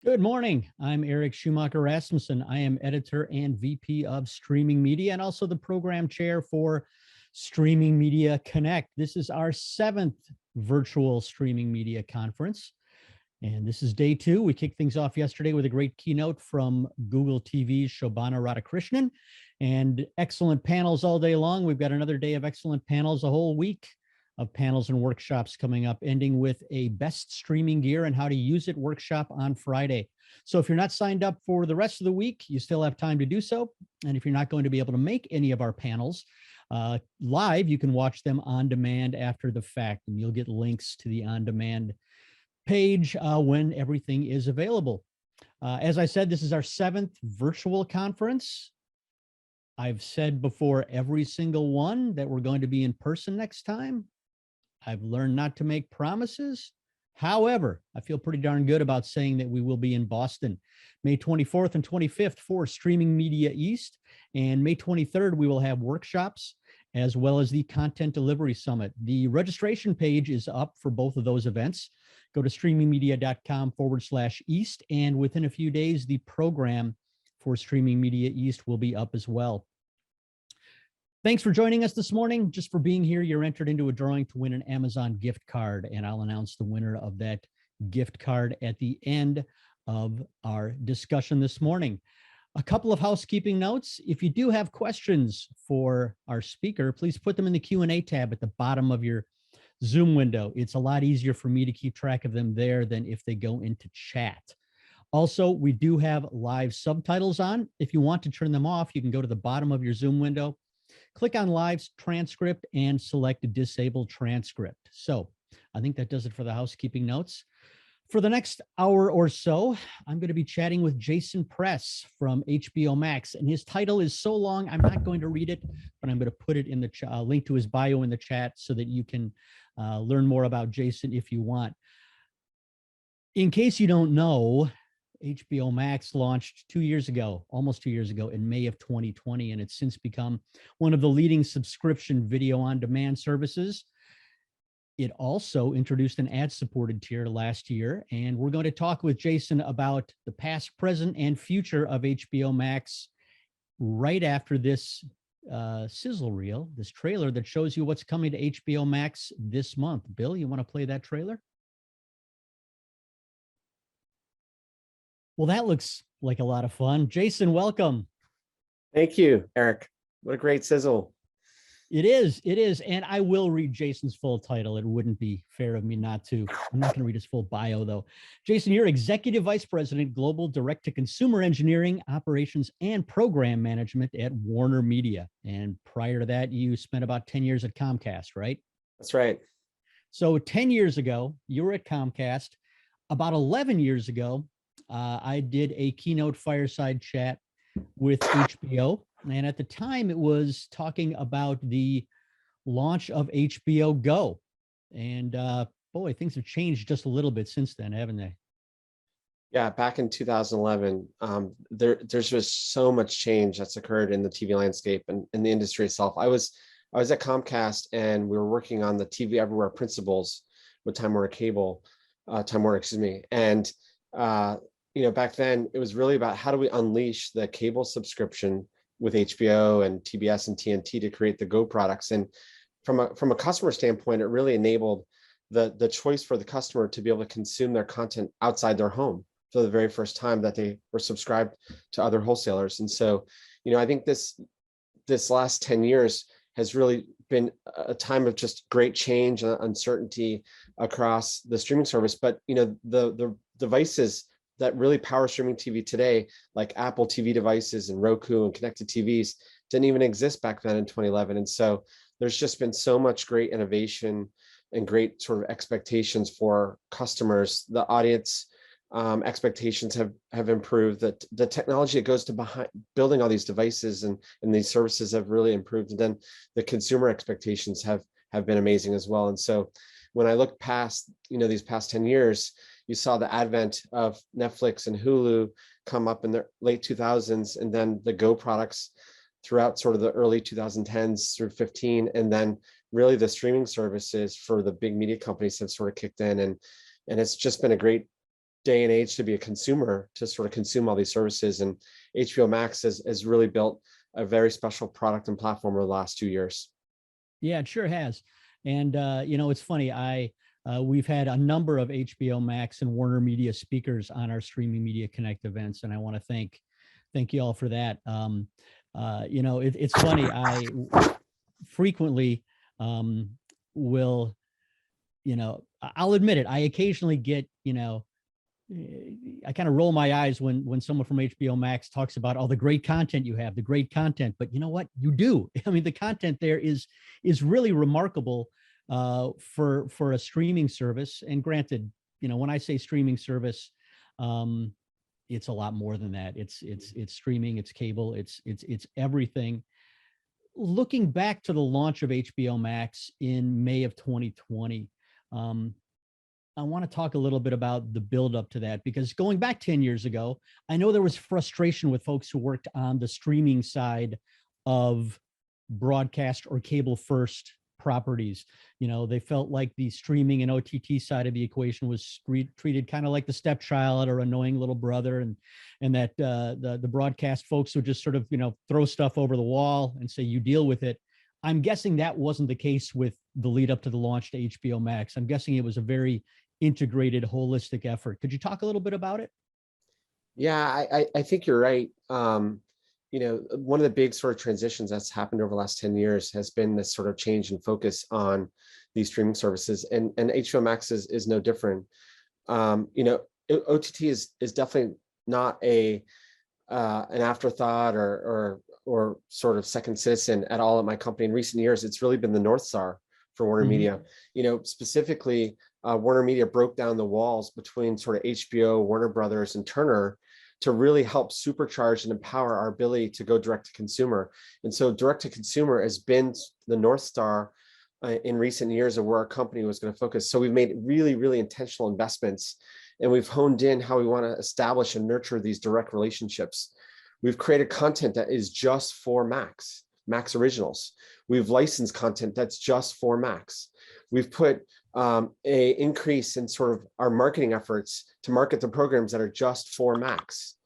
Good morning. I'm Eric Schumacher-Rasmussen. I am editor and VP of Streaming Media and also the program chair for Streaming Media Connect. This is our 7th virtual streaming media conference. And this is day 2. We kicked things off yesterday with a great keynote from Google TV's Shobhana Radhakrishnan and excellent panels all day long. We've got another day of excellent panels, a whole week of panels and workshops coming up, ending with a best streaming gear and how to use it workshop on Friday. So if you're not signed up for the rest of the week, you still have time to do so. And if you're not going to be able to make any of our panels live, you can watch them on demand after the fact, and you'll get links to the on-demand page when everything is available. As I said, this is our 7th virtual conference. I've said before every single one that we're going to be in person next time. I've learned not to make promises. However, I feel pretty darn good about saying that we will be in Boston, May 24th and 25th for Streaming Media East. And May 23rd, we will have workshops as well as the Content Delivery Summit. The registration page is up for both of those events. Go to streamingmedia.com/East. And within a few days, the program for Streaming Media East will be up as well. Thanks for joining us this morning. Just for being here, you're entered into a drawing to win an Amazon gift card, and I'll announce the winner of that gift card at the end of our discussion this morning. A couple of housekeeping notes. If you do have questions for our speaker, please put them in the Q&A tab at the bottom of your Zoom window. It's a lot easier for me to keep track of them there than if they go into chat. Also, we do have live subtitles on. If you want to turn them off, you can go to the bottom of your Zoom window, click on live transcript and select disable transcript. So I think that does it for the housekeeping notes. For the next hour or so, I'm going to be chatting with Jason Press from HBO Max, and his title is so long, I'm not going to read it, but I'm going to put it in the link to his bio in the chat so that you can learn more about Jason if you want. In case you don't know, HBO Max launched 2 years ago, almost 2 years ago, in May of 2020, and it's since become one of the leading subscription video on demand services. It also introduced an ad-supported tier last year, and we're going to talk with Jason about the past, present, and future of HBO Max right after this sizzle reel, this trailer that shows you what's coming to HBO Max this month. Bill, you want to play that trailer? Well, that looks like a lot of fun. Jason, welcome. Thank you, Eric. What a great sizzle. It is. And I will read Jason's full title. It wouldn't be fair of me not to. I'm not going to read his full bio, though. Jason, you're Executive Vice President, Global Direct-to-Consumer Engineering, Operations, and Program Management at WarnerMedia. And prior to that, you spent about 10 years at Comcast, right? That's right. So 10 years ago, you were at Comcast. About 11 years ago, I did a keynote fireside chat with HBO. And at the time, it was talking about the launch of HBO Go. And boy, things have changed just a little bit since then, haven't they? Yeah, back in 2011, there's just so much change that's occurred in the TV landscape and in the industry itself. I was at Comcast, and we were working on the TV Everywhere principles with Time Warner Cable, and back then it was really about how do we unleash the cable subscription with HBO and TBS and TNT to create the Go products. And from a customer standpoint, it really enabled the choice for the customer to be able to consume their content outside their home for the very first time that they were subscribed to other wholesalers. And so, I think this last 10 years has really been a time of just great change and uncertainty across the streaming service. But, the devices that really power streaming TV today, like Apple TV devices and Roku and connected TVs, didn't even exist back then in 2011. And so there's just been so much great innovation and great sort of expectations for customers. The audience expectations have improved. That the technology that goes to behind building all these devices and these services have really improved. And then the consumer expectations have been amazing as well. And so when I look past, these past 10 years, you saw the advent of Netflix and Hulu come up in the late 2000s, and then the Go products throughout sort of the early 2010s through 15. And then really the streaming services for the big media companies have sort of kicked in. And it's just been a great day and age to be a consumer, to sort of consume all these services. And HBO Max has really built a very special product and platform over the last 2 years. Yeah, it sure has. And it's funny. We've had a number of HBO Max and WarnerMedia speakers on our Streaming Media Connect events, and I want to thank you all for that. It's funny. I frequently will, I'll admit it. I occasionally get, I kind of roll my eyes when someone from HBO Max talks about all the great content you have, the great content. But you know what? You do. I mean, the content there is really remarkable for a streaming service. And granted, when I say streaming service, it's a lot more than that. It's streaming, it's cable, it's everything. Looking back to the launch of HBO Max in May of 2020, I want to talk a little bit about the buildup to that, because going back 10 years ago, I know there was frustration with folks who worked on the streaming side of broadcast or cable first properties. They felt like the streaming and OTT side of the equation was treated kind of like the stepchild or annoying little brother, and that the broadcast folks would just sort of throw stuff over the wall and say, you deal with it. I'm guessing that wasn't the case with the lead up to the launch to HBO Max. I'm guessing it was a very integrated, holistic effort. Could you talk a little bit about it? Yeah, I think you're right. One of the big sort of transitions that's happened over the last 10 years has been this sort of change in focus on these streaming services, and HBO Max is no different. OTT is definitely not an afterthought or sort of second citizen at all at my company. In recent years, it's really been the North Star for WarnerMedia. Specifically, WarnerMedia broke down the walls between sort of HBO, Warner Brothers, and Turner to really help supercharge and empower our ability to go direct to consumer. And so direct to consumer has been the North Star in recent years of where our company was going to focus. So we've made really, really intentional investments, and we've honed in how we want to establish and nurture these direct relationships. We've created content that is just for Max Originals. We've licensed content that's just for Max. We've put a increase in sort of our marketing efforts to market the programs that are just for Max.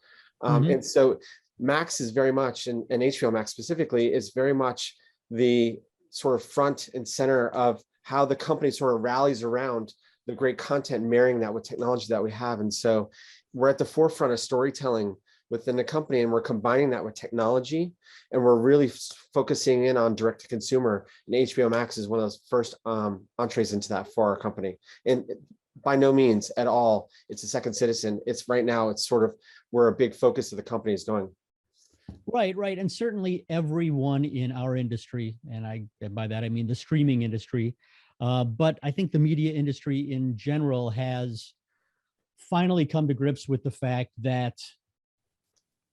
And so Max is very much, and HBO Max specifically, is very much the sort of front and center of how the company sort of rallies around the great content, marrying that with technology that we have. And so we're at the forefront of storytelling within the company, and we're combining that with technology, and we're really focusing in on direct to consumer. And HBO Max is one of those first entrees into that for our company. And by no means at all, it's a second citizen. It's right now, it's sort of where a big focus of the company is going. Right. And certainly everyone in our industry, and by that I mean the streaming industry, but I think the media industry in general has finally come to grips with the fact that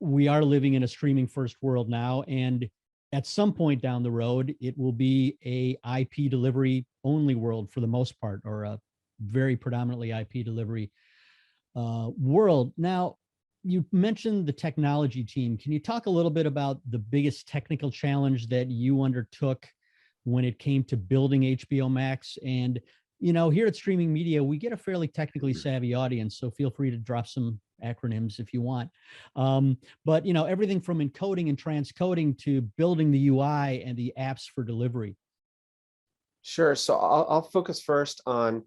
we are living in a streaming first world now, and at some point down the road, it will be a IP delivery only world for the most part, or a very predominantly IP delivery world. Now, you mentioned the technology team. Can you talk a little bit about the biggest technical challenge that you undertook when it came to building HBO Max? And here at Streaming Media, we get a fairly technically savvy audience, so feel free to drop some acronyms if you want. But everything from encoding and transcoding to building the UI and the apps for delivery. Sure. So I'll focus first on,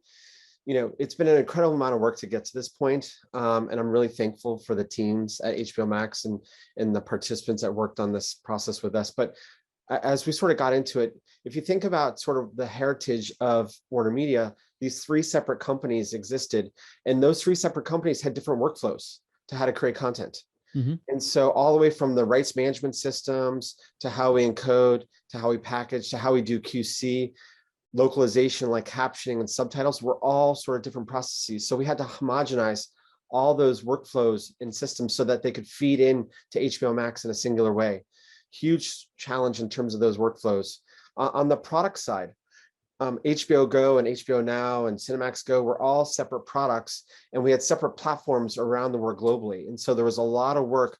it's been an incredible amount of work to get to this point. And I'm really thankful for the teams at HBO Max and the participants that worked on this process with us. But as we sort of got into it, if you think about sort of the heritage of WarnerMedia, these three separate companies existed, and those three separate companies had different workflows to how to create content. And so all the way from the rights management systems to how we encode, to how we package, to how we do QC, localization like captioning and subtitles, were all sort of different processes. So we had to homogenize all those workflows and systems so that they could feed in to HBO Max in a singular way. Huge challenge in terms of those workflows. On the product side, HBO Go and HBO Now and Cinemax Go were all separate products, and we had separate platforms around the world globally. And so there was a lot of work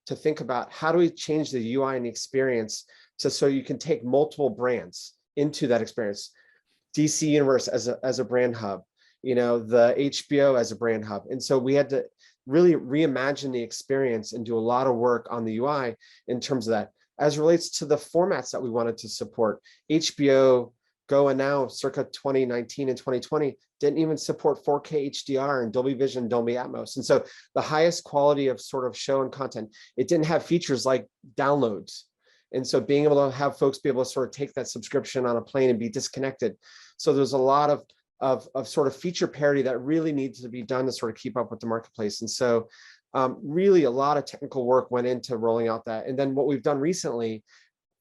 to think about how do we change the UI and the experience so you can take multiple brands into that experience. DC Universe as a brand hub, the HBO as a brand hub. And so we had to really reimagine the experience and do a lot of work on the UI in terms of that. As it relates to the formats that we wanted to support, HBO Go and Now circa 2019 and 2020 didn't even support 4K HDR and Dolby Vision, Dolby Atmos. And so the highest quality of sort of show and content, it didn't have features like downloads. And so being able to have folks be able to sort of take that subscription on a plane and be disconnected. So there's a lot of sort of feature parity that really needs to be done to sort of keep up with the marketplace. And so really a lot of technical work went into rolling out that. And then what we've done recently,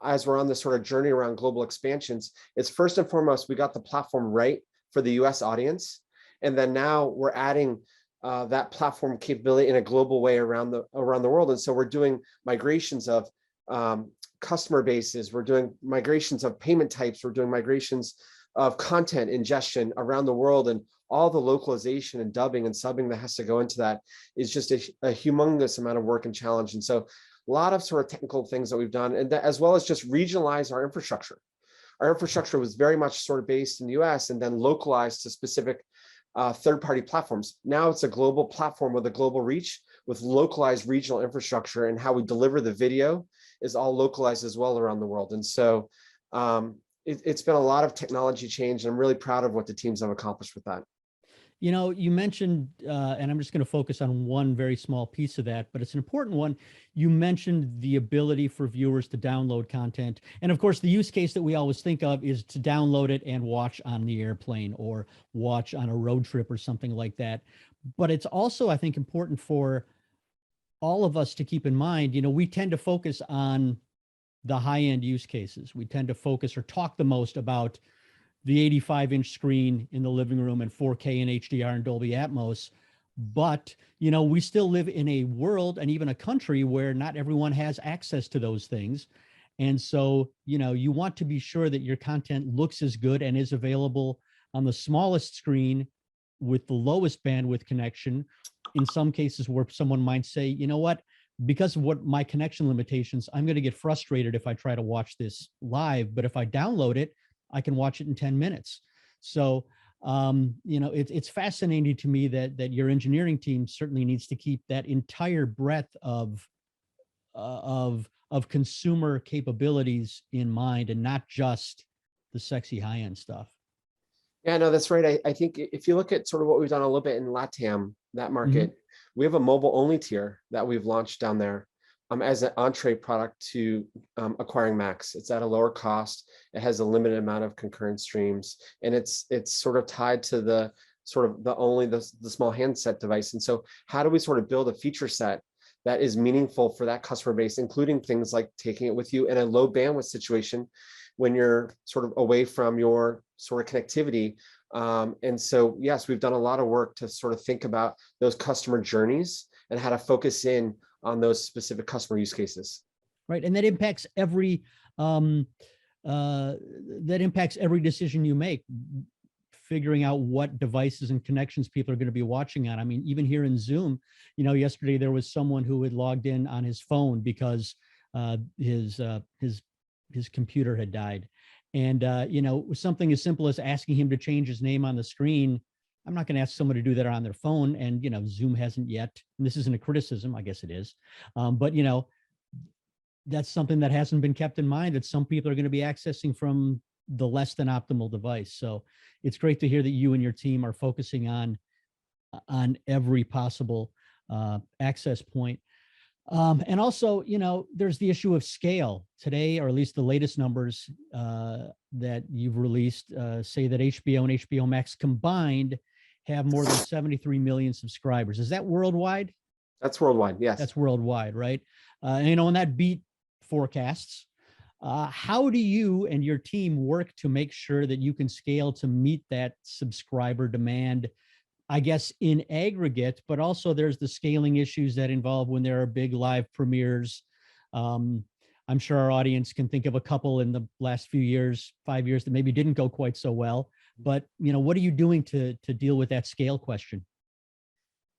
as we're on this sort of journey around global expansions, is first and foremost, we got the platform right for the US audience. And then now we're adding that platform capability in a global way around the world. And so we're doing migrations of customer bases, we're doing migrations of payment types, we're doing migrations of content ingestion around the world, and all the localization and dubbing and subbing that has to go into that is just a humongous amount of work and challenge. And so a lot of sort of technical things that we've done, and that, as well as just regionalize our infrastructure. Our infrastructure was very much sort of based in the US and then localized to specific third-party platforms. Now it's a global platform with a global reach with localized regional infrastructure, and how we deliver the video is all localized as well around the world. And so it's been a lot of technology change, and I'm really proud of what the teams have accomplished with that. You mentioned, and I'm just going to focus on one very small piece of that, but it's an important one. You mentioned the ability for viewers to download content. And of course, the use case that we always think of is to download it and watch on the airplane or watch on a road trip or something like that. But it's also, I think, important for all of us to keep in mind, we tend to focus on the high-end use cases. We tend to focus or talk the most about the 85-inch screen in the living room and 4K and HDR and Dolby Atmos. But, we still live in a world and even a country where not everyone has access to those things. And so, you want to be sure that your content looks as good and is available on the smallest screen with the lowest bandwidth connection. In some cases where someone might say, you know what, because of what my connection limitations, I'm going to get frustrated if I try to watch this live, but if I download it, I can watch it in 10 minutes. So, it's fascinating to me that your engineering team certainly needs to keep that entire breadth of consumer capabilities in mind, and not just the sexy high-end stuff. Yeah, no, that's right. I think if you look at sort of what we've done a little bit in LATAM, that market, we have a mobile only tier that we've launched down there as an entree product to acquiring Max. It's at a lower cost. It has a limited amount of concurrent streams, and it's sort of tied to the small handset device. And so how do we sort of build a feature set that is meaningful for that customer base, including things like taking it with you in a low bandwidth situation when you're sort of away from your sort of connectivity. And so, yes, we've done a lot of work to sort of think about those customer journeys and how to focus in on those specific customer use cases. Right. And that impacts every decision you make, figuring out what devices and connections people are going to be watching on. I mean, even here in Zoom, yesterday there was someone who had logged in on his phone because his computer had died. And, something as simple as asking him to change his name on the screen. I'm not going to ask someone to do that on their phone. And, Zoom hasn't yet, and this isn't a criticism, I guess it is. But, that's something that hasn't been kept in mind, that some people are going to be accessing from the less than optimal device. So it's great to hear that you and your team are focusing on every possible access point. And also, there's the issue of scale today, or at least the latest numbers that you've released say that HBO and HBO Max combined have more than 73 million subscribers. Is that worldwide? That's worldwide. Yes. That's worldwide, right? And that beat forecasts. How do you and your team work to make sure that you can scale to meet that subscriber demand, I guess, in aggregate, but also there's the scaling issues that involve when there are big live premieres. I'm sure our audience can think of a couple in the last few years, 5 years, that maybe didn't go quite so well. But, what are you doing to deal with that scale question?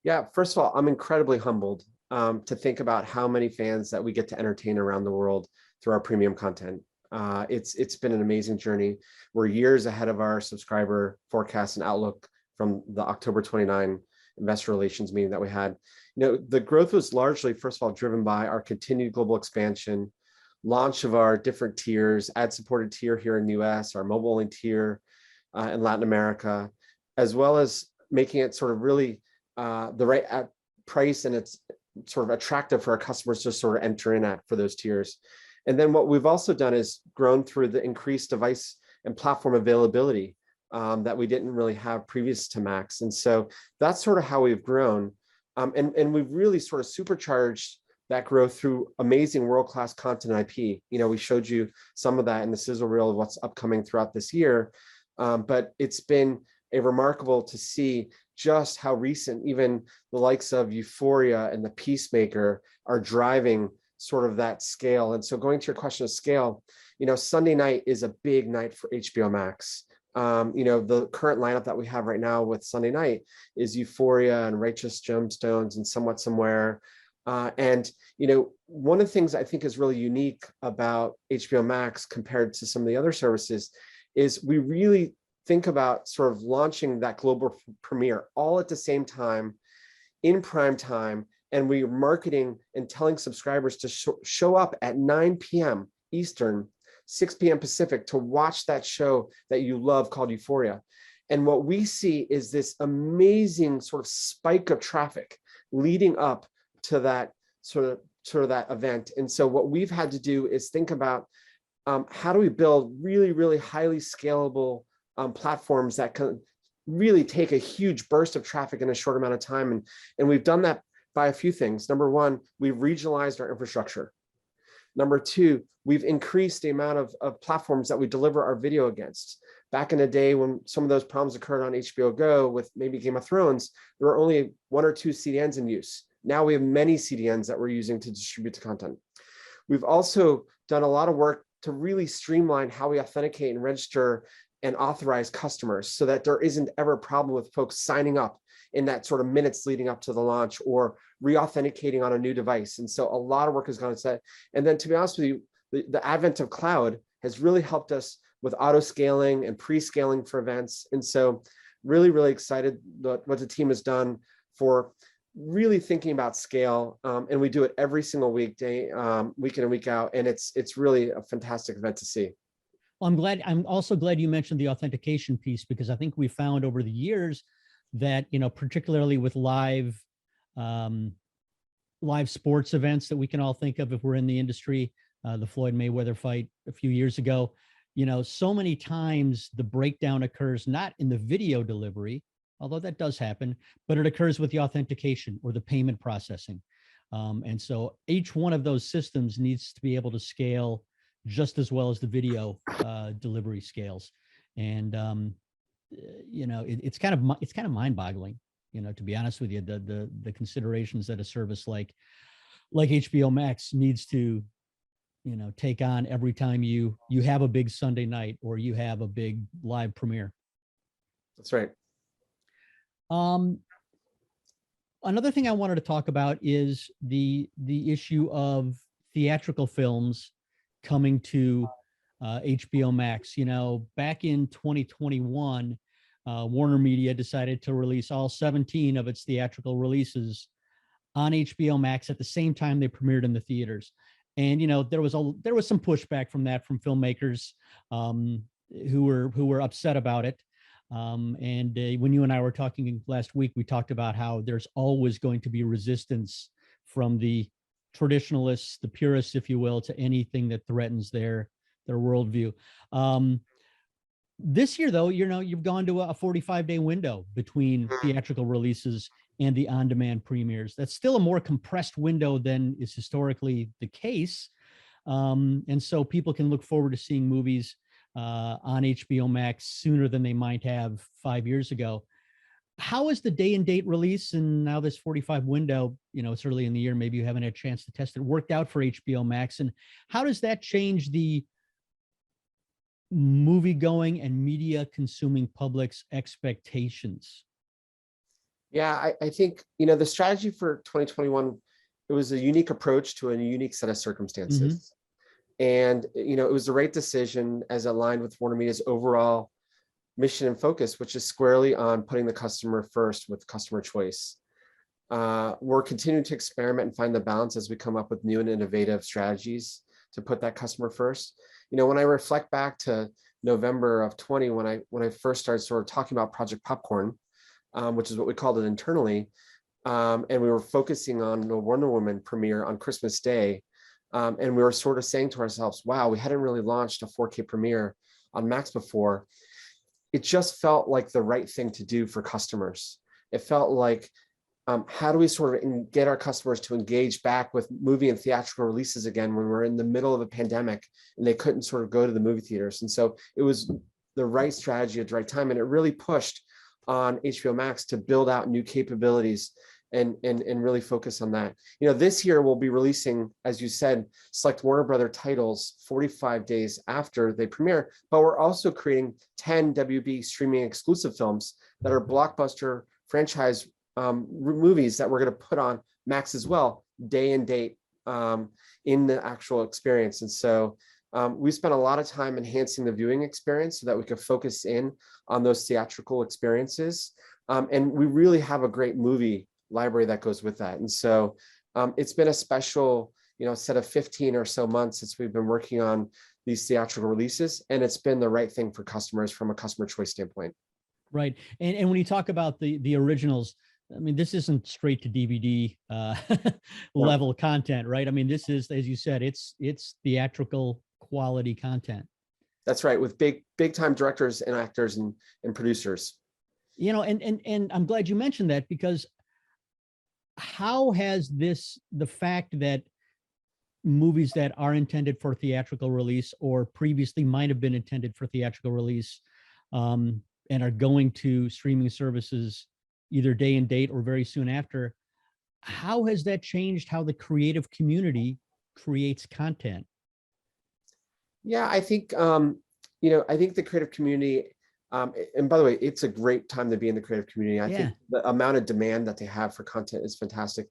Yeah, first of all, I'm incredibly humbled to think about how many fans that we get to entertain around the world through our premium content. It's been an amazing journey. We're years ahead of our subscriber forecast and outlook from the October 29 investor relations meeting that we had. The growth was largely, first of all, driven by our continued global expansion, launch of our different tiers, ad-supported tier here in the US, our mobile-only tier in Latin America, as well as making it sort of really the right price, and it's sort of attractive for our customers to sort of enter in at for those tiers. And then what we've also done is grown through the increased device and platform availability that we didn't really have previous to Max. And so that's sort of how we've grown. And we've really sort of supercharged that growth through amazing world-class content IP. We showed you some of that in the sizzle reel of what's upcoming throughout this year. But it's been remarkable to see just how recent even the likes of Euphoria and The Peacemaker are driving sort of that scale. And so going to your question of scale, Sunday night is a big night for HBO Max. The current lineup that we have right now with Sunday night is Euphoria and Righteous Gemstones and Somewhat Somewhere. And one of the things I think is really unique about HBO Max compared to some of the other services is we really think about sort of launching that global premiere all at the same time in prime time. And we're marketing and telling subscribers to show up at 9 p.m. Eastern, 6 p.m. Pacific to watch that show that you love called Euphoria. And what we see is this amazing sort of spike of traffic leading up to that sort of that event. And so what we've had to do is think about how do we build really, really highly scalable platforms that can really take a huge burst of traffic in a short amount of time. And we've done that by a few things. Number one, we've regionalized our infrastructure. Number two, we've increased the amount of platforms that we deliver our video against. Back in the day when some of those problems occurred on HBO Go with maybe Game of Thrones, there were only 1 or 2 CDNs in use. Now we have many CDNs that we're using to distribute the content. We've also done a lot of work to really streamline how we authenticate and register and authorize customers so that there isn't ever a problem with folks signing up in that sort of minutes leading up to the launch or re-authenticating on a new device. And so a lot of work has gone into that. And then to be honest with you, the advent of cloud has really helped us with auto scaling and pre-scaling for events. And so really, really excited what the team has done for really thinking about scale. And we do it every single weekday, week in and week out. And it's really a fantastic event to see. Well, I'm also glad you mentioned the authentication piece, because I think we found over the years that, particularly with live sports events that we can all think of if we're in the industry, the Floyd Mayweather fight a few years ago, so many times the breakdown occurs not in the video delivery, although that does happen, but it occurs with the authentication or the payment processing. And so each one of those systems needs to be able to scale just as well as the video delivery scales. And it's kind of mind-boggling, to be honest with you, the considerations that a service like HBO Max needs to take on every time you have a big Sunday night or you have a big live premiere. That's right. Another thing I wanted to talk about is the issue of theatrical films coming to HBO Max. Back in 2021, WarnerMedia decided to release all 17 of its theatrical releases on HBO Max at the same time they premiered in the theaters. And there was some pushback from filmmakers who were upset about it. And when you and I were talking last week, we talked about how there's always going to be resistance from the traditionalists, the purists, if you will, to anything that threatens their worldview. This year, though, you've gone to a 45-day window between theatrical releases and the on-demand premieres. That's still a more compressed window than is historically the case. And so people can look forward to seeing movies on HBO Max sooner than they might have 5 years ago. How is the day and date release and now this 45 window, it's early in the year, maybe you haven't had a chance to test it, worked out for HBO Max? And how does that change the movie going and media consuming public's expectations? Yeah, I think, the strategy for 2021, it was a unique approach to a unique set of circumstances. Mm-hmm. And, it was the right decision as aligned with WarnerMedia's overall mission and focus, which is squarely on putting the customer first with customer choice. We're continuing to experiment and find the balance as we come up with new and innovative strategies to put that customer first. When I reflect back to November of 20, when I first started sort of talking about Project Popcorn, which is what we called it internally, and we were focusing on the Wonder Woman premiere on Christmas Day, and we were sort of saying to ourselves, wow, we hadn't really launched a 4K premiere on Max before. It just felt like the right thing to do for customers. It felt like, how do we sort of get our customers to engage back with movie and theatrical releases again when we're in the middle of a pandemic and they couldn't sort of go to the movie theaters? And so it was the right strategy at the right time. And it really pushed on HBO Max to build out new capabilities and really focus on that. This year we'll be releasing, as you said, select Warner Brother titles 45 days after they premiere, but we're also creating 10 WB streaming exclusive films that are blockbuster franchise movies that we're going to put on Max as well, day and date in the actual experience. And so we spent a lot of time enhancing the viewing experience so that we could focus in on those theatrical experiences. And we really have a great movie library that goes with that. And so it's been a special, set of 15 or so months since we've been working on these theatrical releases, and it's been the right thing for customers from a customer choice standpoint. Right. And when you talk about the originals, I mean, this isn't straight to DVD level content, right? I mean, this is, as you said, it's theatrical quality content. That's right, with big time directors and actors and producers. And I'm glad you mentioned that, because how has the fact that movies that are intended for theatrical release or previously might have been intended for theatrical release and are going to streaming services either day and date or very soon after, how has that changed how the creative community creates content? Yeah, I think, I think the creative community, and by the way, it's a great time to be in the creative community. I think the amount of demand that they have for content is fantastic.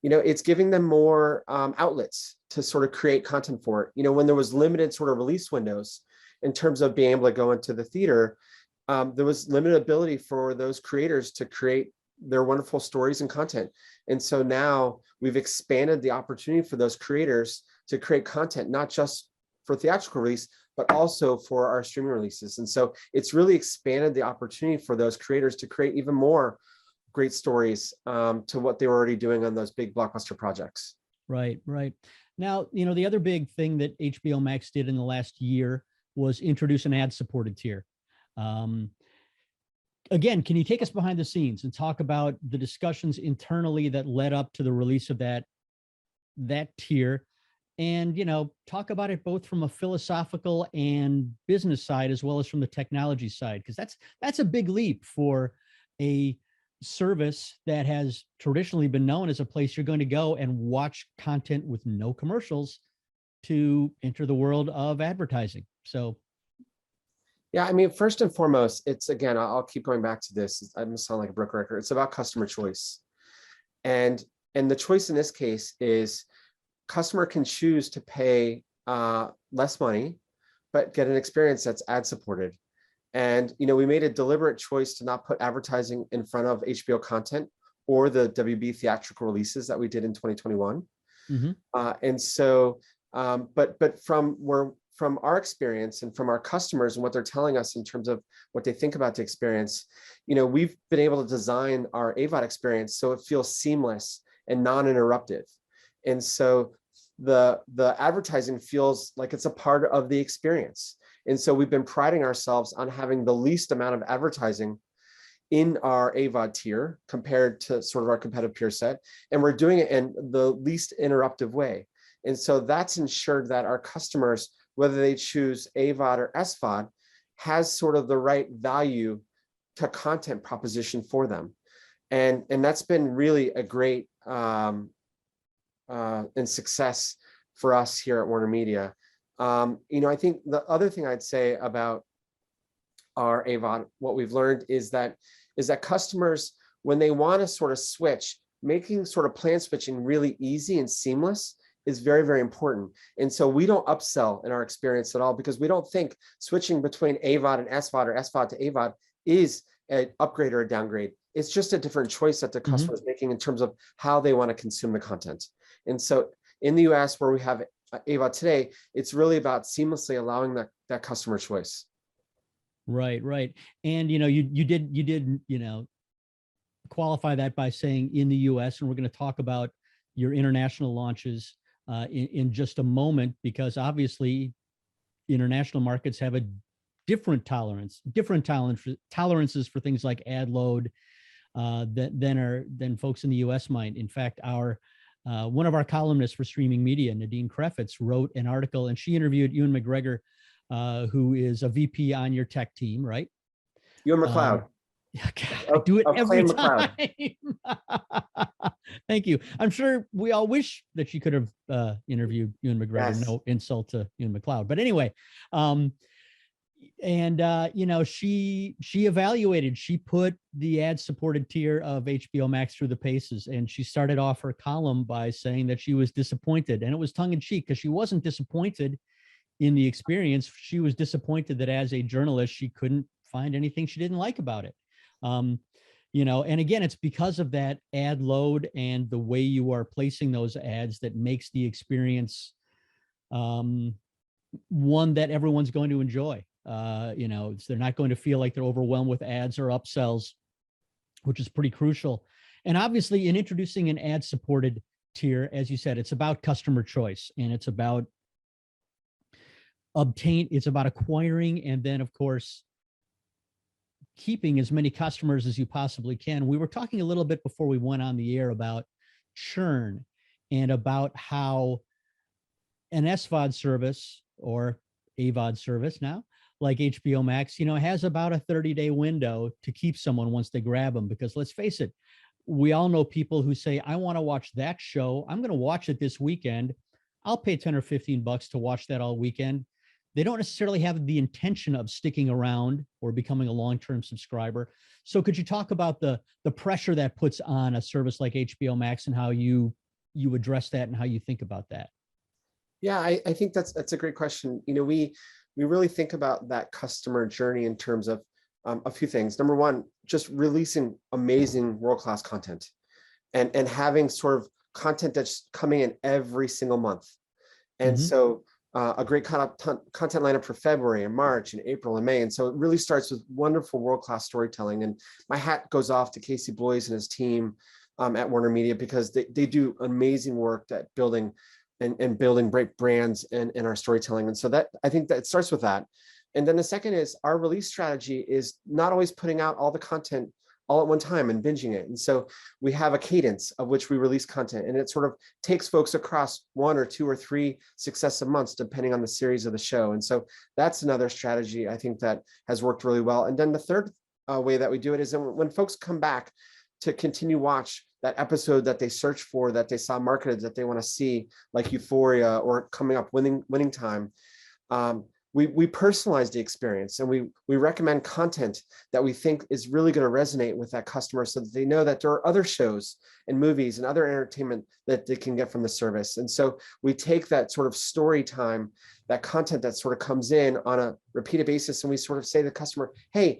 It's giving them more outlets to sort of create content for it. When there was limited sort of release windows in terms of being able to go into the theater, there was limited ability for those creators to create their wonderful stories and content. And so now we've expanded the opportunity for those creators to create content, not just for theatrical release, but also for our streaming releases. And so it's really expanded the opportunity for those creators to create even more great stories to what they were already doing on those big blockbuster projects. Right. Now, the other big thing that HBO Max did in the last year was introduce an ad-supported tier. Again, can you take us behind the scenes and talk about the discussions internally that led up to the release of that tier, and talk about it both from a philosophical and business side as well as from the technology side, because that's a big leap for a service that has traditionally been known as a place you're going to go and watch content with no commercials to enter the world of advertising. So yeah, I mean, first and foremost, it's, again, I'll keep going back to this. I'm gonna sound like a broken record. It's about customer choice. And the choice in this case is customer can choose to pay less money, but get an experience that's ad supported. And, we made a deliberate choice to not put advertising in front of HBO content or the WB theatrical releases that we did in 2021. Mm-hmm. And so, but from our experience and from our customers and what they're telling us in terms of what they think about the experience, we've been able to design our AVOD experience so it feels seamless and non-interruptive. And so the advertising feels like it's a part of the experience. And so we've been priding ourselves on having the least amount of advertising in our AVOD tier compared to sort of our competitive peer set. And we're doing it in the least interruptive way. And so that's ensured that our customers, whether they choose AVOD or SVOD, has sort of the right value to content proposition for them. And that's been really a great and success for us here at WarnerMedia. I think the other thing I'd say about our AVOD, what we've learned is that customers, when they want to sort of switch, making sort of plan switching really easy and seamless is very, very important. And so we don't upsell in our experience at all, because we don't think switching between AVOD and SVOD or SVOD to AVOD is an upgrade or a downgrade. It's just a different choice that the customer is making in terms of how they want to consume the content. And so in the US, where we have AVOD today, it's really about seamlessly allowing that customer choice. Right, right. And you did qualify that by saying in the US, and we're going to talk about your international launches in just a moment, because obviously international markets have a different tolerances for things like ad load than folks in the US might. In fact, one of our columnists for Streaming Media, Nadine Krefitz, wrote an article, and she interviewed Ewan McGregor, who is a VP on your tech team, right? Ewan McLeod. I do it every time. Thank you. I'm sure we all wish that she could have interviewed Ewan McGregor. Yes. No insult to Ewan McLeod, but anyway, she evaluated. She put the ad-supported tier of HBO Max through the paces, and she started off her column by saying that she was disappointed, and it was tongue-in-cheek, because she wasn't disappointed in the experience. She was disappointed that as a journalist, she couldn't find anything she didn't like about it. And again, it's because of that ad load and the way you are placing those ads that makes the experience one that everyone's going to enjoy. They're not going to feel like they're overwhelmed with ads or upsells, which is pretty crucial. And obviously, in introducing an ad-supported tier, as you said, it's about customer choice, and it's about acquiring, and then of course keeping as many customers as you possibly can. We were talking a little bit before we went on the air about churn and about how an SVOD service, or AVOD service now, like HBO Max, has about a 30-day window to keep someone once they grab them. Because let's face it, we all know people who say, I want to watch that show. I'm going to watch it this weekend. I'll pay 10 or 15 bucks to watch that all weekend. They don't necessarily have the intention of sticking around or becoming a long-term subscriber. So could you talk about the pressure that puts on a service like HBO Max, and how you address that and how you think about that? Yeah, I think that's a great question. We really think about that customer journey in terms of a few things. Number one, just releasing amazing world-class content and having sort of content that's coming in every single month. And so a great content lineup for February and March and April and May. And so it really starts with wonderful world-class storytelling. And my hat goes off to Casey Bloys and his team at WarnerMedia, because they do amazing work at building great brands and our storytelling. And so that, I think that it starts with that. And then the second is our release strategy is not always putting out all the content all at one time and binging it. And so we have a cadence of which we release content, and it sort of takes folks across 1 or 2 or 3 successive months, depending on the series of the show. And so that's another strategy I think that has worked really well. And then the third way that we do it is that when folks come back to continue watch that episode that they search for, that they saw marketed, that they want to see, like Euphoria or coming up Winning Time, we personalize the experience, and we recommend content that we think is really going to resonate with that customer, so that they know that there are other shows and movies and other entertainment that they can get from the service. And so we take that sort of story time, that content that sort of comes in on a repeated basis, and we sort of say to the customer, hey,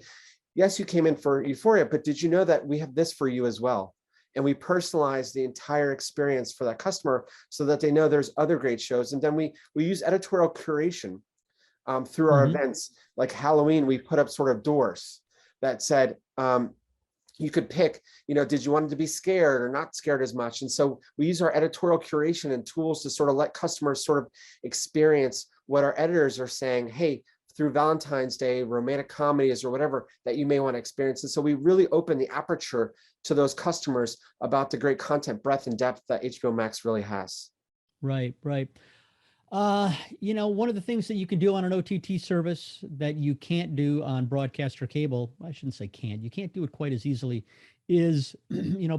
yes, you came in for Euphoria, but did you know that we have this for you as well? And we personalize the entire experience for that customer so that they know there's other great shows. And then we use editorial curation through our events. Like Halloween, we put up sort of doors that said, you could pick, did you want it to be scared or not scared as much? And so we use our editorial curation and tools to sort of let customers sort of experience what our editors are saying, hey, through Valentine's Day, romantic comedies or whatever that you may want to experience. And so we really open the aperture to those customers about the great content breadth and depth that HBO Max really has. Right, right. One of the things that you can do on an OTT service that you can't do on broadcast or cable, I shouldn't say you can't do it quite as easily, is,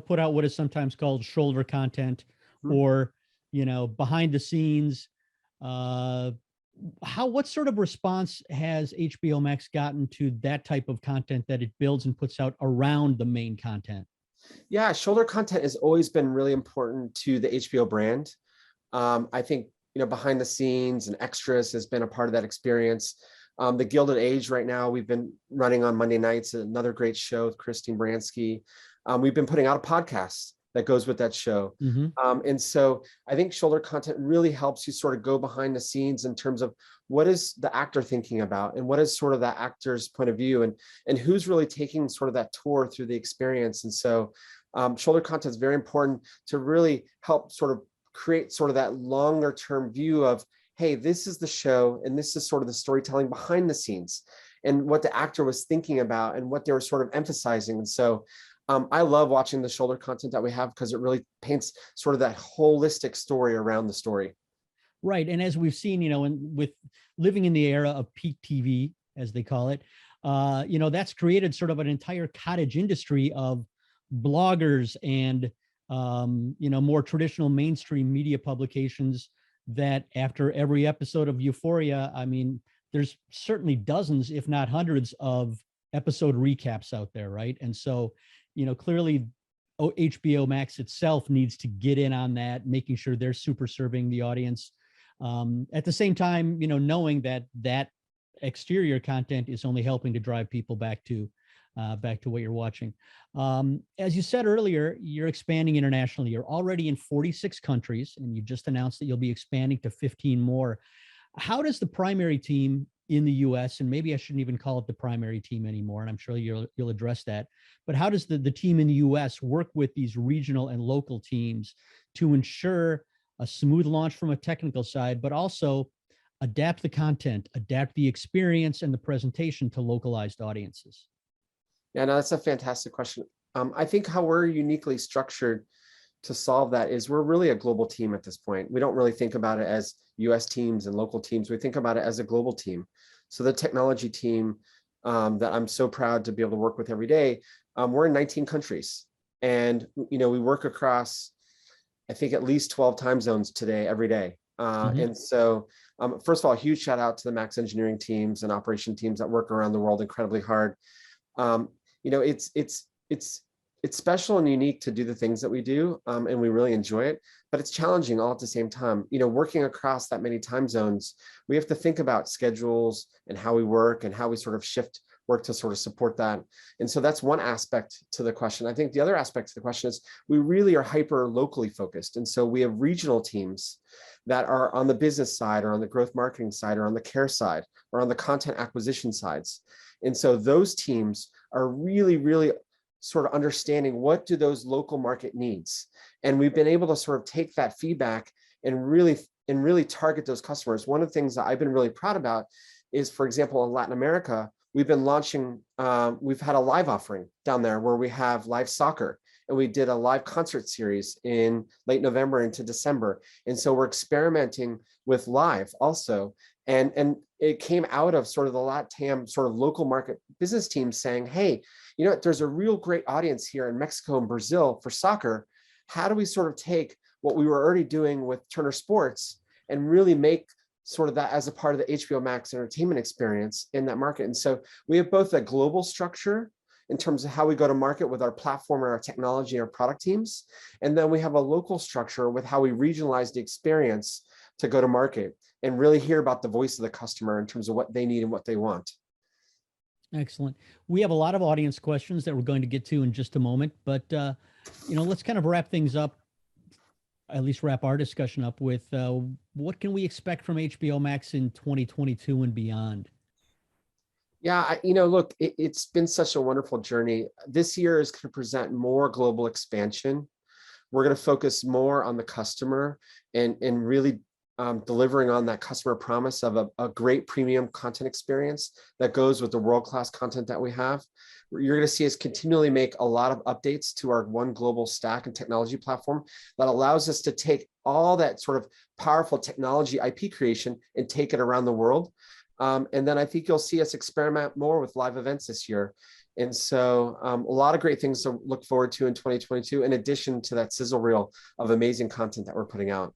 put out what is sometimes called shoulder content or, behind the scenes. What sort of response has HBO Max gotten to that type of content that it builds and puts out around the main content? Yeah, shoulder content has always been really important to the HBO brand. I think, behind the scenes and extras has been a part of that experience. The Gilded Age right now, we've been running on Monday nights, another great show with Christine Baranski. We've been putting out a podcast that goes with that show. And so I think shoulder content really helps you sort of go behind the scenes in terms of what is the actor thinking about and what is sort of that actor's point of view, and who's really taking sort of that tour through the experience. And so shoulder content is very important to really help sort of create sort of that longer term view of, hey, this is the show and this is sort of the storytelling behind the scenes and what the actor was thinking about and what they were sort of emphasizing. And so I love watching the shoulder content that we have because it really paints sort of that holistic story around the story. Right. And as we've seen, with living in the era of peak TV, as they call it, that's created sort of an entire cottage industry of bloggers and, more traditional mainstream media publications that after every episode of Euphoria, I mean, there's certainly dozens, if not hundreds of episode recaps out there. Right. And so, clearly HBO Max itself needs to get in on that, making sure they're super serving the audience. At the same time, knowing that exterior content is only helping to drive people back to what you're watching. As you said earlier, you're expanding internationally. You're already in 46 countries, and you just announced that you'll be expanding to 15 more. How does the primary team in the US, and maybe I shouldn't even call it the primary team anymore, and I'm sure you'll address that, but how does the team in the US work with these regional and local teams to ensure a smooth launch from a technical side, but also adapt the content, adapt the experience and the presentation to localized audiences? Yeah, no, that's a fantastic question. I think how we're uniquely structured to solve that is we're really a global team at this point. We don't really think about it as US teams and local teams. We think about it as a global team. So the technology team that I'm so proud to be able to work with every day, we're in 19 countries. And, we work across, I think, at least 12 time zones today, every day. And so, first of all, a huge shout out to the Max engineering teams and operation teams that work around the world incredibly hard. It's special and unique to do the things that we do, and we really enjoy it, but it's challenging all at the same time. Working across that many time zones, we have to think about schedules and how we work and how we sort of shift work to sort of support that. And so that's one aspect to the question. I think the other aspect to the question is we really are hyper locally focused. And so we have regional teams that are on the business side or on the growth marketing side or on the care side or on the content acquisition sides. And so those teams are really, really sort of understanding what do those local market needs. And we've been able to sort of take that feedback and really target those customers. One of the things that I've been really proud about is, for example, in Latin America, we've been launching, we've had a live offering down there where we have live soccer, and we did a live concert series in late November into December. And so we're experimenting with live also. And it came out of sort of the LATAM sort of local market business team saying, hey, there's a real great audience here in Mexico and Brazil for soccer. How do we sort of take what we were already doing with Turner Sports and really make sort of that as a part of the HBO Max entertainment experience in that market? And so we have both a global structure in terms of how we go to market with our platform and our technology and our product teams. And then we have a local structure with how we regionalize the experience to go to market and really hear about the voice of the customer in terms of what they need and what they want. Excellent. We have a lot of audience questions that we're going to get to in just a moment, but let's kind of wrap things up, at least wrap our discussion up with what can we expect from HBO Max in 2022 and beyond? Yeah, look, it's been such a wonderful journey. This year is going to present more global expansion. We're going to focus more on the customer and really delivering on that customer promise of a great premium content experience that goes with the world-class content that we have. You're going to see us continually make a lot of updates to our one global stack and technology platform that allows us to take all that sort of powerful technology IP creation and take it around the world. And then I think you'll see us experiment more with live events this year. And so a lot of great things to look forward to in 2022, in addition to that sizzle reel of amazing content that we're putting out.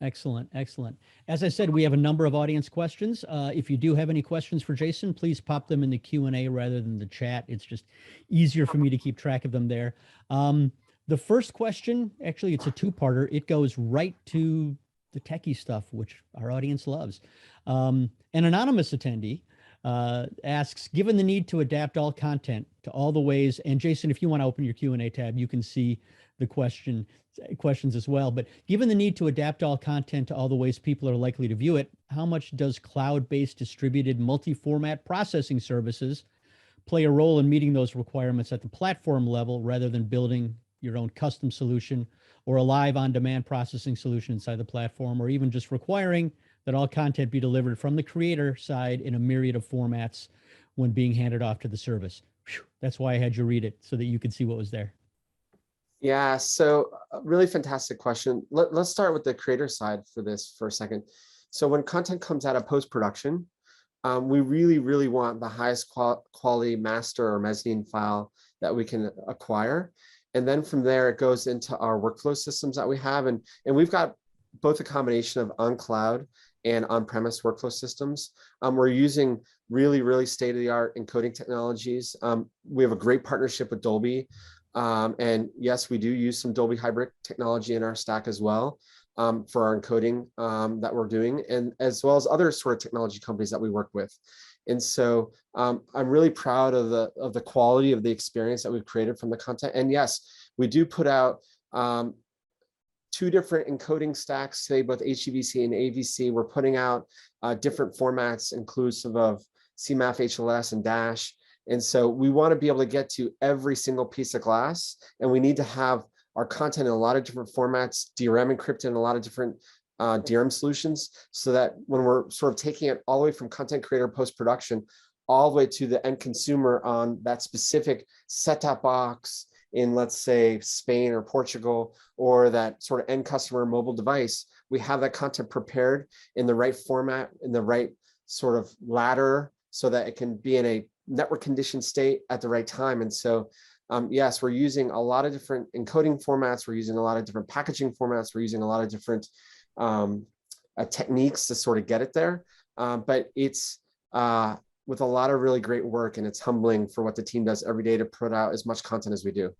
Excellent. Excellent. As I said, we have a number of audience questions. If you do have any questions for Jason, please pop them in the Q&A rather than the chat. It's just easier for me to keep track of them there. The first question, actually, it's a two-parter. It goes right to the techie stuff, which our audience loves. An anonymous attendee asks, given the need to adapt all content to all the ways, and Jason, if you want to open your Q&A tab, you can see the questions as well. But given the need to adapt all content to all the ways people are likely to view it, how much does cloud-based distributed multi-format processing services play a role in meeting those requirements at the platform level rather than building your own custom solution or a live on-demand processing solution inside the platform, or even just requiring that all content be delivered from the creator side in a myriad of formats when being handed off to the service? Whew, that's why I had you read it, so that you could see what was there. Yeah, so really fantastic question. Let's start with the creator side for this for a second. So when content comes out of post-production, we really want the highest quality master or mezzanine file that we can acquire. And then from there, it goes into our workflow systems that we have. And we've got both a combination of on-cloud and on-premise workflow systems. We're using really state-of-the-art encoding technologies. We have a great partnership with Dolby. And yes, we do use some Dolby hybrid technology in our stack as well for our encoding that we're doing, and as well as other sort of technology companies that we work with. And so I'm really proud of the quality of the experience that we've created from the content. And yes, we do put out 2 different encoding stacks, say both HEVC and AVC. We're putting out different formats inclusive of CMAF, HLS, and Dash. And so we want to be able to get to every single piece of glass, and we need to have our content in a lot of different formats, DRM encrypted in a lot of different DRM solutions, so that when we're sort of taking it all the way from content creator post-production, all the way to the end consumer on that specific set-top box in, let's say, Spain or Portugal, or that sort of end customer mobile device, we have that content prepared in the right format, in the right sort of ladder, so that it can be in a network conditioned state at the right time. And so, yes, we're using a lot of different encoding formats. We're using a lot of different packaging formats. We're using a lot of different techniques to sort of get it there. But it's with a lot of really great work, and it's humbling for what the team does every day to put out as much content as we do.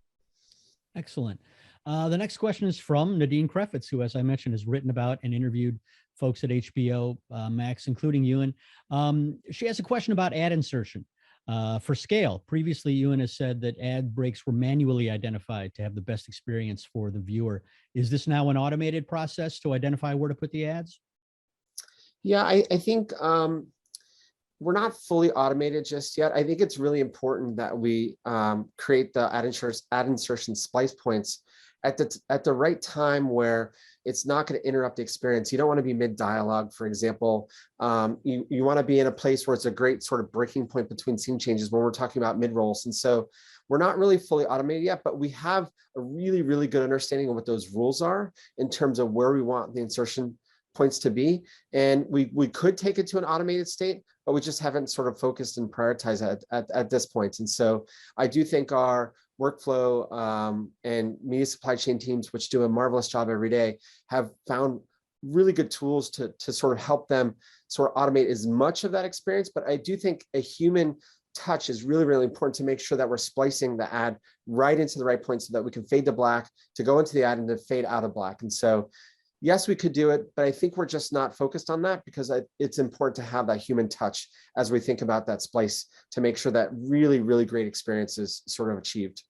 Excellent. The next question is from Nadine Krefitz, who, as I mentioned, has written about and interviewed folks at HBO Max, including Ewan. She has a question about ad insertion. For scale, previously, Ewan has said that ad breaks were manually identified to have the best experience for the viewer. Is this now an automated process to identify where to put the ads? Yeah, I think we're not fully automated just yet. I think it's really important that we create the ad insertion splice points at the right time, where it's not going to interrupt the experience. You don't want to be mid-dialogue, for example. You want to be in a place where it's a great sort of breaking point between scene changes when we're talking about mid-rolls. And so we're not really fully automated yet, but we have a really good understanding of what those rules are in terms of where we want the insertion points to be. And we could take it to an automated state, but we just haven't sort of focused and prioritized at this point. And so I do think our workflow and media supply chain teams, which do a marvelous job every day, have found really good tools to sort of help them sort of automate as much of that experience. But I do think a human touch is really important to make sure that we're splicing the ad right into the right point, so that we can fade to black to go into the ad and to fade out of black. And so, yes, we could do it, but I think we're just not focused on that, because it's important to have that human touch as we think about that splice to make sure that really great experience is sort of achieved.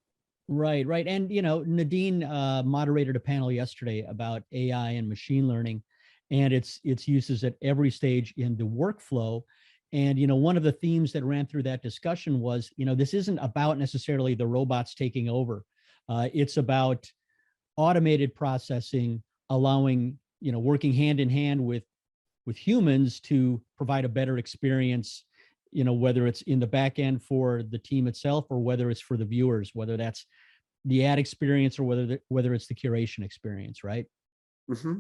Right. And, Nadine moderated a panel yesterday about AI and machine learning and its uses at every stage in the workflow. And, one of the themes that ran through that discussion was, this isn't about necessarily the robots taking over. It's about automated processing, allowing, working hand in hand with humans to provide a better experience, whether it's in the back end for the team itself, or whether it's for the viewers, whether that's the ad experience or whether it's the curation experience, right? Mm-hmm.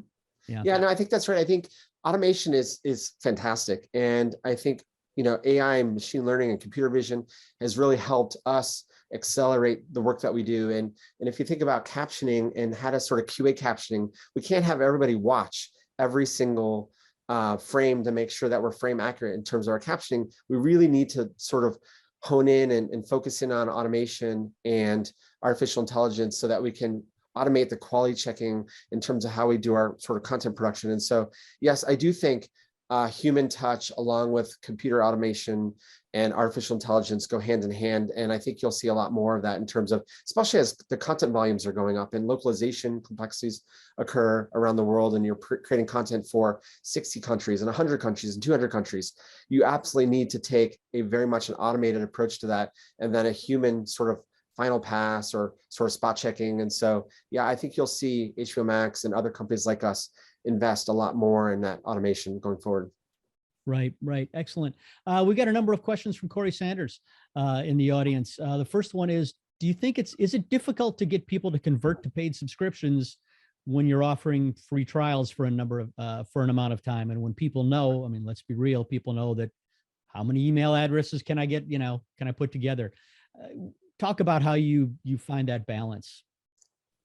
Yeah, no, I think that's right. I think automation is fantastic. And I think, AI and machine learning and computer vision has really helped us accelerate the work that we do. And if you think about captioning and how to sort of QA captioning, we can't have everybody watch every single frame to make sure that we're frame accurate in terms of our captioning. We really need to sort of hone in and focus in on automation and artificial intelligence so that we can automate the quality checking in terms of how we do our sort of content production. And so, yes, I do think human touch along with computer automation and artificial intelligence go hand in hand. And I think you'll see a lot more of that in terms of, especially as the content volumes are going up and localization complexities occur around the world, and you're creating content for 60 countries and 100 countries and 200 countries. You absolutely need to take a very much an automated approach to that, and then a human sort of final pass or sort of spot checking. And so, yeah, I think you'll see HBO Max and other companies like us invest a lot more in that automation going forward. Right, right. Excellent. We got a number of questions from Corey Sanders in the audience. The first one is, do you think is it difficult to get people to convert to paid subscriptions when you're offering free trials for for an amount of time? And when people know, I mean, let's be real, people know that how many email addresses can I get, can I put together? Talk about how you find that balance.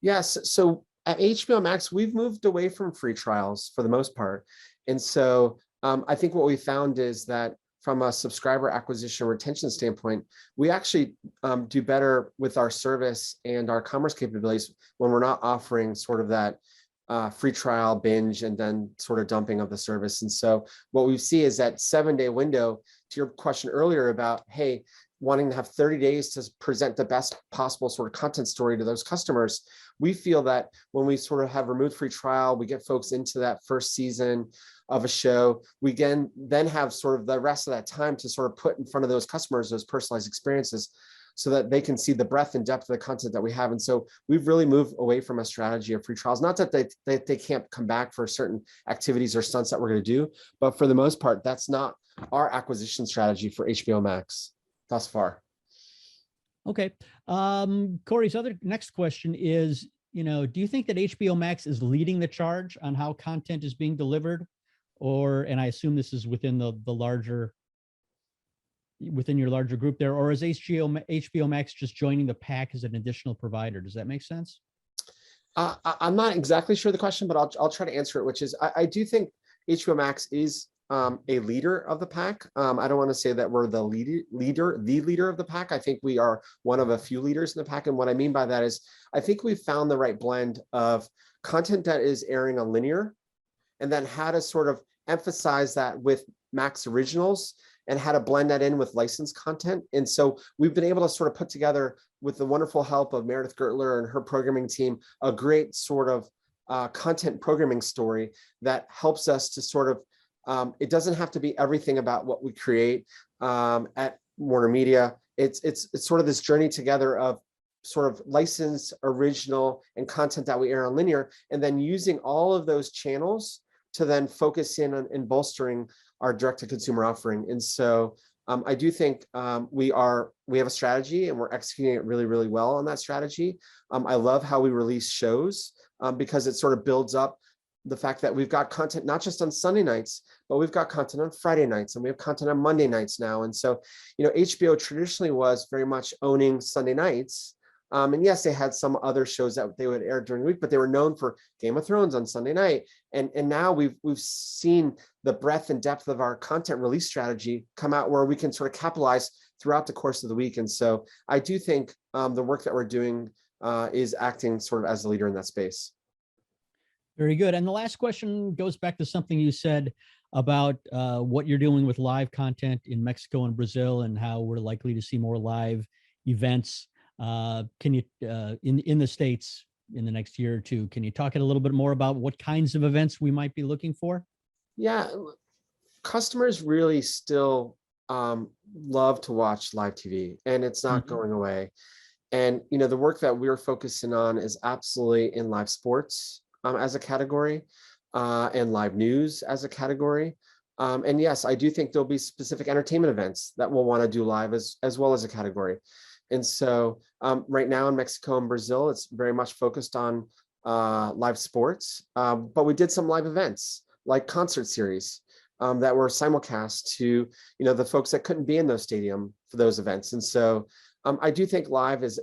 Yes. So at HBO Max, we've moved away from free trials for the most part. And so I think what we found is that from a subscriber acquisition retention standpoint, we actually do better with our service and our commerce capabilities when we're not offering sort of that free trial binge and then sort of dumping of the service. And so what we see is that 7-day window, to your question earlier about, hey, wanting to have 30 days to present the best possible sort of content story to those customers. We feel that when we sort of have removed free trial, we get folks into that first season of a show, we can then have sort of the rest of that time to sort of put in front of those customers those personalized experiences so that they can see the breadth and depth of the content that we have. And so we've really moved away from a strategy of free trials. Not that they can't come back for certain activities or stunts that we're going to do, but for the most part, that's not our acquisition strategy for HBO Max thus far. Okay. Corey's next question is, do you think that HBO Max is leading the charge on how content is being delivered? And I assume this is within within your larger group there, or is HBO Max just joining the pack as an additional provider? Does that make sense? I'm not exactly sure the question, but I'll try to answer it, which is I do think HBO Max is a leader of the pack. I don't want to say that we're the leader of the pack. I think we are one of a few leaders in the pack. And what I mean by that is I think we've found the right blend of content that is airing on linear, and then how to sort of emphasize that with Max originals and how to blend that in with licensed content. And so we've been able to sort of put together, with the wonderful help of Meredith Gertler and her programming team, a great sort of content programming story that helps us to sort of, it doesn't have to be everything about what we create at WarnerMedia. It's sort of this journey together of sort of licensed, original, and content that we air on linear, and then using all of those channels to then focus in on and bolstering our direct-to-consumer offering. And so I do think we have a strategy, and we're executing it really, really well on that strategy. I love how we release shows because it sort of builds up the fact that we've got content not just on Sunday nights, but we've got content on Friday nights, and we have content on Monday nights now. And so, HBO traditionally was very much owning Sunday nights. And yes, they had some other shows that they would air during the week, but they were known for Game of Thrones on Sunday night. And now we've seen the breadth and depth of our content release strategy come out where we can sort of capitalize throughout the course of the week. And so I do think the work that we're doing is acting sort of as the leader in that space. Very good. And the last question goes back to something you said about what you're doing with live content in Mexico and Brazil, and how we're likely to see more live events. Can you, in the States in the next year or two, can you talk a little bit more about what kinds of events we might be looking for? Yeah, customers really still love to watch live TV, and it's not going away. And, the work that we're focusing on is absolutely in live sports as a category, and live news as a category. And yes, I do think there'll be specific entertainment events that we'll want to do live as well as a category. And so right now in Mexico and Brazil, it's very much focused on live sports, but we did some live events like concert series that were simulcast to the folks that couldn't be in those stadium for those events. And so I do think live is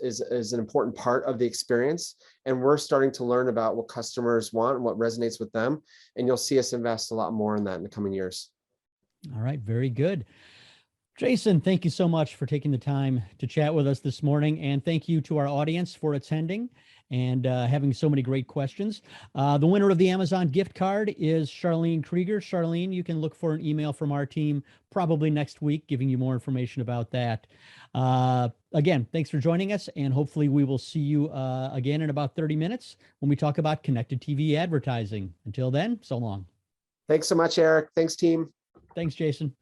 an important part of the experience, and we're starting to learn about what customers want and what resonates with them. And you'll see us invest a lot more in that in the coming years. All right, very good. Jason, thank you so much for taking the time to chat with us this morning, and thank you to our audience for attending. and having so many great questions. The winner of the Amazon gift card is Charlene Krieger. Charlene, you can look for an email from our team probably next week, giving you more information about that. Again, thanks for joining us, and hopefully we will see you again in about 30 minutes when we talk about connected TV advertising. Until then, so long. Thanks so much, Eric. Thanks, team. Thanks, Jason.